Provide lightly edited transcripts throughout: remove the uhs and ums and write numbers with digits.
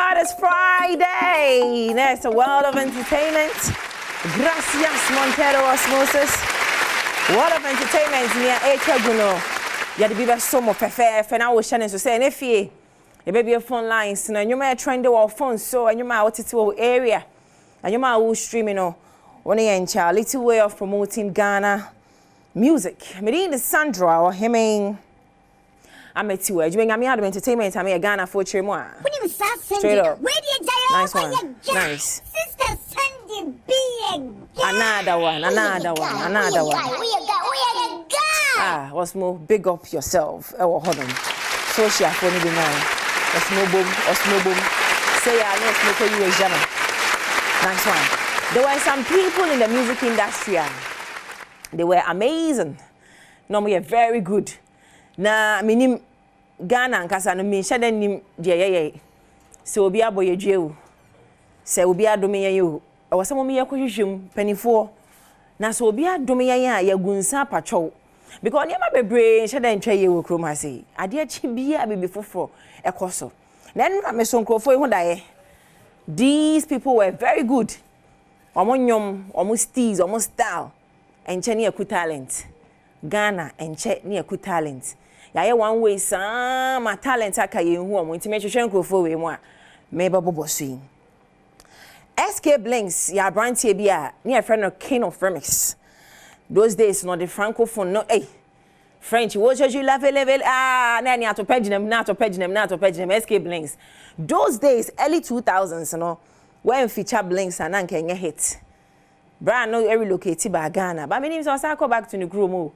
God, it's Friday. That's a world of entertainment. Gracias, Montero Osmosis. World of entertainment near Echaguno. Yet be so much fair. For now, we're shining to say, if you baby a phone lines, and you may trend our phone so, and you might out to area, and you might streaming on a little way of promoting Ghana music. Medina Sandra or him. I'm at you. I'm Adom entertainment. I'm a Ghana for Chimoa. Straight up. Nice one. Nice. Sister Sandy being another one. Ah, what's more? Big up yourself. Oh, hold on. Social for me now. Osmo boom. Say I know smoke you a jammer. Nice one. There were some people in the music industry. They were amazing. No, we are very good. Na minim Ghana nkasa no mi hye dan nim de yeye se obi aboye dweu se obi adome yeye o awasamo mi yakohwehwem panifo na se obi adome yeye a yagunsa patwo because niam bebre hye dan twa ye wo krom ase ade achi bia bebe foforo ekoso na nna me so nkrofo hu dae. These people were very good. Omo nyom omo steez omo style enche ne yaku talent. Ghana enche ne yaku talent. Yaye one way some talent aka ye hu omo ntime hwehwe nkrofo we mu a me babo so SK Blinks ya branch e bia ne friend no king of remix. Those days no the francophone no French what you level na ni atopaginem SK Blinks. Those days early 2000s no when feature Blinks and anke hit brand no relocate ba Ghana but me name so I go back to the crew mo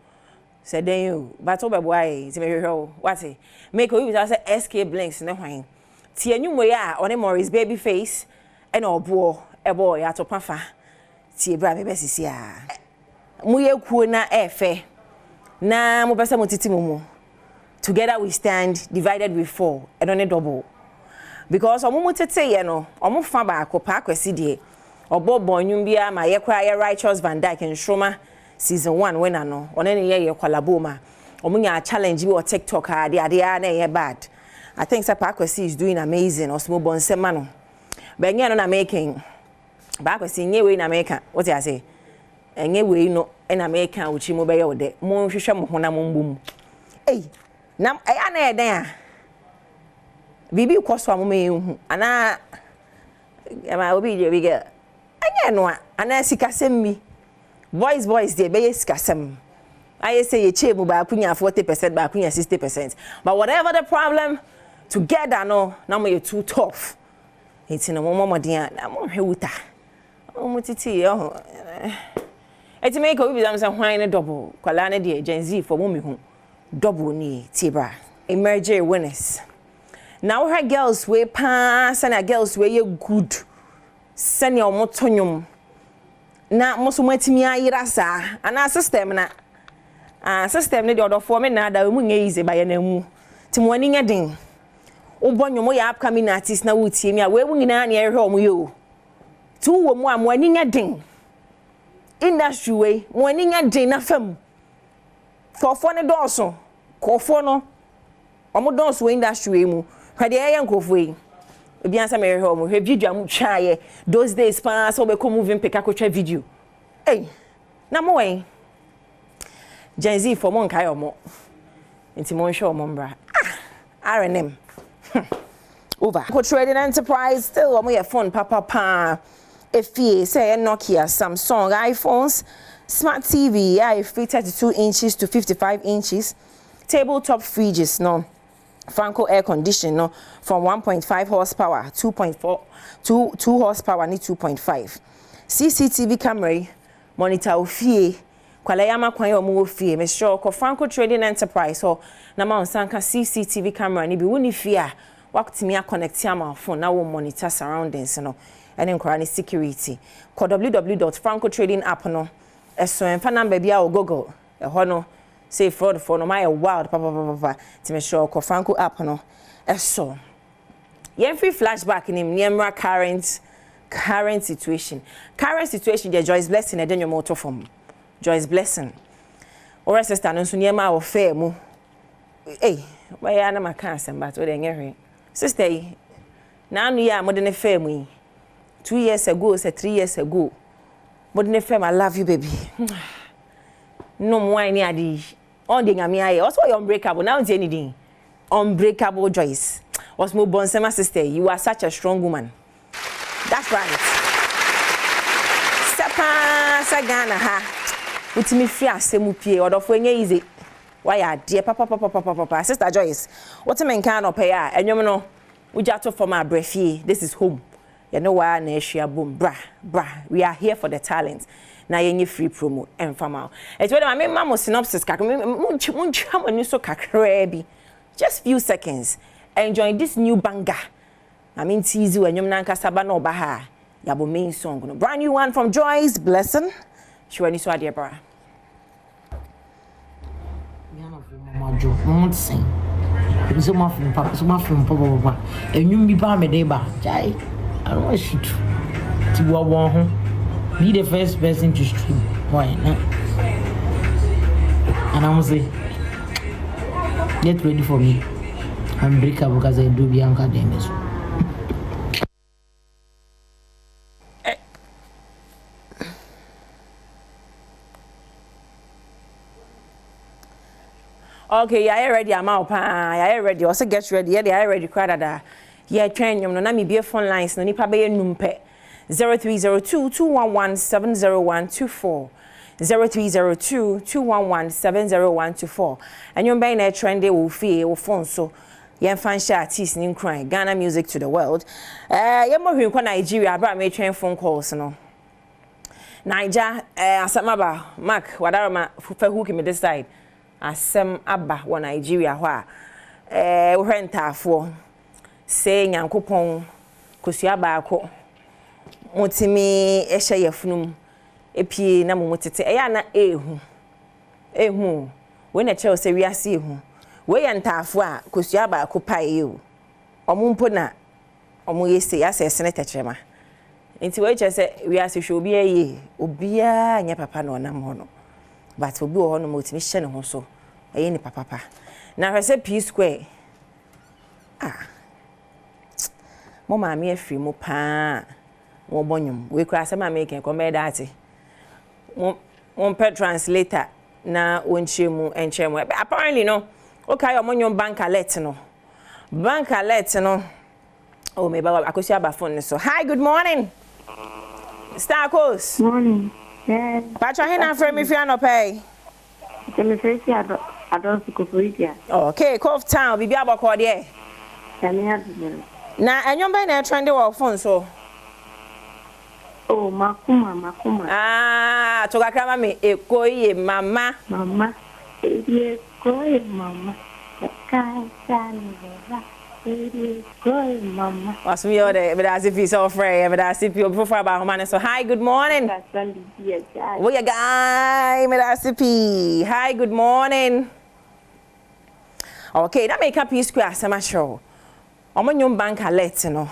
said then you but boy ti me hwehwe what make we say SK Blinks ne hwan ti anwumo ya one Morris baby face and obo ebo ya to pafa ti bra me besisi a mu ye kuo na efe na mo pesa mo titi mo together we stand divided we fall and on a double because omo tete ye no omo fa ba akopa akwesi de obo bonwum bia ma ye kra ye Righteous Van Dyke and Shroma season 1 when ano onene ye kwalabo ma omunya challenge bi o TikTok ade na ye bad. I think Sapa Akwesi is doing amazing osmo bonsema no benye no na making ba Akwesi nye we na make what I say enye we no na make uchi mo be ye ode mo hwehwe mo hona mo mbum na aya na ye den a bibi kwaso amoma ehu ana ma obi je bi ga enye no ana sikasem mi boys dey be sikasem I say ye che mu ba kunya 40% ba kunya 60%. But whatever the problem, together no na mo you too tough. It's no mo dia na mo hwewuta. O mutiti ho. Eti make obi bi say hwan ne double. Kwala ne de Gen Z for mo me hu. Double ni tibra. Emerge winners. Now her girls we pass and girls we ye good. Send your motonyum. Na mo so matimi ayira sa. Ana system na system ne de order for me na da mu nye easy ba ye na mu ti mo ani nya den ubonyo ya upcoming artist na wutie mi a we mu nyina na ye hwe omo yo tu wo mu a mo ani nya den industry we mo ani nya den na fam for ne doso kofo no omo doso industry we mu hwe de ye nkofo yi obi ansa me hwe omo hwe video am twa ye those days pa so be ko moving pick akotwa video na mo wen Gen Z for mon kai omo. Inti mon show omo RNM. Over. Trading enterprise still omo your phone pa. Efie say Nokia, Samsung, iPhones, smart TV, free 32 inches to 55 inches. Tabletop fridges no. Franco air condition no from 1.5 horsepower, 2.4 2 horsepower ni 2.5. CCTV camera monitor ofie kwala yama kwan yo mo fie me sure ko Franco Trading Enterprise so na ma onsanka CCTV camera ni bi woni fie a wakutimi a connect am phone na wo monitor surroundings no ene nkora ni security ko www.francotrading app no eso emfa number bia o Google ho no say fraud for no my wild papa ti me sure ko Franco app no eso yen free flashback ni niemra current situation the Joyce Blessing e den your motor from Joyce Blessing. Or sister no so niema wo fair mu. Why na maka asem but we dey nyere. Sister na anu ya modern fame 2 years ago, say 3 years ago. Modern fame, I love you, baby. No more any adi. On the ngami also you're unbreakable. Now it's anything. Unbreakable Joyce. Was more born sema sister. You are such a strong woman. That's right. Sepa sagana ha. Utimi free asemu pie. Odofo enye easy. Why ya dear papa. Sister Joyce. What a man can pay ya. And you know, we just for my breath. This is home. You know why na share boom bra. We are here for the talent. Na yenye free promo and farmer. It's whether I mean mama synopsis kakra just few seconds. Enjoy this new banger. I mean tease you and you nanka sabano baha. Yabo main song. Brand new one from Joyce Blessing. She went so dear bra. Mama Jo, won't sing. So much from Papa. And you be palm a day ba. Jai. I don't want you to go on. Be the first person to stream. Why not? And I'm say, get ready for me. I'm breakable because I do Bianca Dennis. Okay, yeah, ready. I'm out. Yeah, ready. Also get ready. Yeah, ready. Crowd. Yeah, train you. No, na me be phone lines. No, nipa be numpe. 0302-211-70124 0302-211-70124 and you buy na trend will fee or phone so yen fan share artist in crying Ghana music to the world mo hwe kwa Nigeria bra me train phone calls no Naija asamaba mark wadarama fa hook me this side asem aba wa Nigeria ho a wo hwentafo say nyankopon kosua baako motimi ehye yafunum epie na momotete eya na ehu we na chew se wiase ehu we yantafo a kosua ba akopae o omumpo na omo yese yase ne techrema enti we che se wiase hwe obi aye obia nya papa na onam ho no but obi ho no motimi hye ne ho so eye ni papa na hwese P square mo ma me afiri mo pa mo bonyum we kura se ma make comedy one per translator na wonchemu enchemu apparently no okay your money bank alert no oh me ba akosi aba phone so hi good morning Star Coast morning yes pacha hina frame if you no pay me frame Adom Kufuitia okay Cove Town bibi abako there na enyom ba na trend wo phone so oh makuma toka kama me ekoye mama ekoye mama kai sani baba ekoye mama was me order but as if he's so free but as if you before about man so hi good morning we a guy me recipe hi good morning okay that make up P square sama show omonyom bank alert no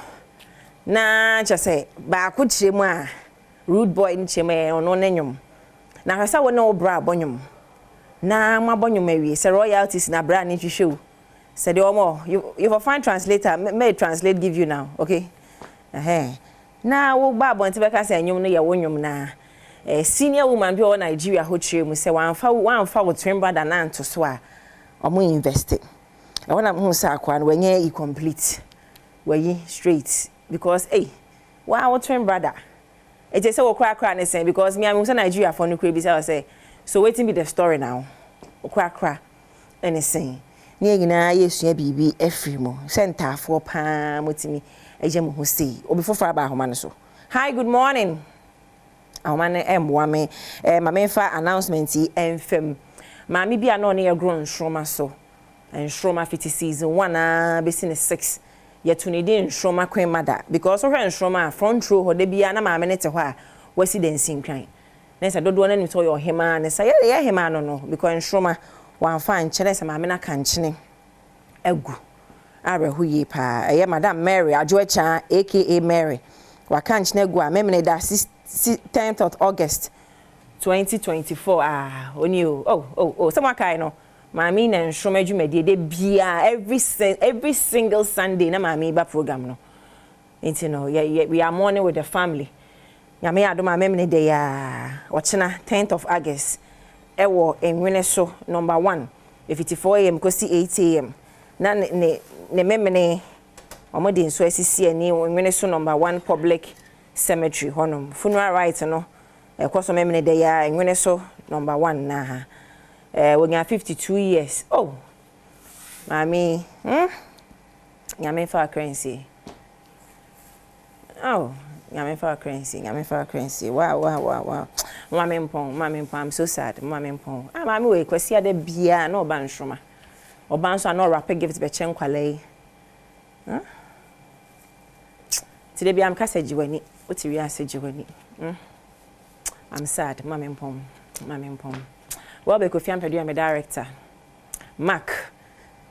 na just say ba ko chiremu a rude boy ni cheme ono nanyum na hwesa wo na obra bonyum na mabonyum awie say royalties na bra ni hwehwe say the omo you for find translator may translate give you now okay na wo ba bonte be ka say anyum no ye wonyum na senior woman bi o Nigeria ho chiremu say wan fa wo twin brother na nto so a omo invest e wona mo say akwa no wenye incomplete wayi straight because wow twin brother it is so cry and say because me I'm in Nigeria for no crazy say so waiting be the story now cry and say near nyina yesua bibi efrimo center for pa motimi eje mo ho sei obi fofara ba homa no so hi good morning awmane emwa me mama fa announcement enfem mama bia no ne ye grow nsroma so nsroma 50 season 1 be sin 6 yetunide nsroma kwen mada because ohwe nsroma front row ho de bia na mama ne te ho a wasi dancing kran na se dodo na nim so yo hema ne se ye hema no because nsroma wan fa nkyere se mama na kankyene agu areho yi pa eye madam Mary Ajoacha aka Mary wa kankyene agu a memene da 10th of August 2024 oni oh someone kai no mami na nsroma adwumade de bia every single Sunday na mami ba program no Into no, yeah, we are mourning with the family. Nyame Adom amemne de ya. Ochina 10th of August. Ewo enwene so number 1. If it's 4 a.m. kosi 8 a.m. Na ne memene omode nso asisi ani enwene so number 1 public cemetery honum. Funeral rites no. Ekoso memene de ya enwene so number 1 na ha. We are 52 years. Oh. Mami, nyame fa currency. Oh, nyame fa currency. Wow. Mami mpon, I'm so sad. Mami mpon. Ah, mami we kwesi ade bia na oba nshoma. Oba nso na rapper gift be chen kwale. Huh? Today bia am kasa jiwani. Oti wi ase jiwani. I'm sad. Mami mpon. Well, be Kofi Ampedu, I'm a director. Mark,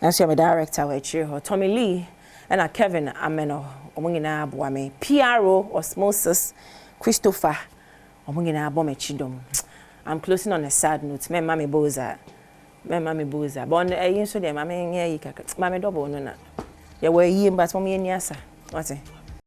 I'm a director. We're Tommy Lee and Kevin Ameno. Omungina Badwam. PRO Osmosis Christopher. Omungina Bomechidom. I'm closing on a sad note. My mommy boza. But I used to them. I mean, yeah, you can. Mommy double no na. Yeah, we're here, but mommy niasa. What's it?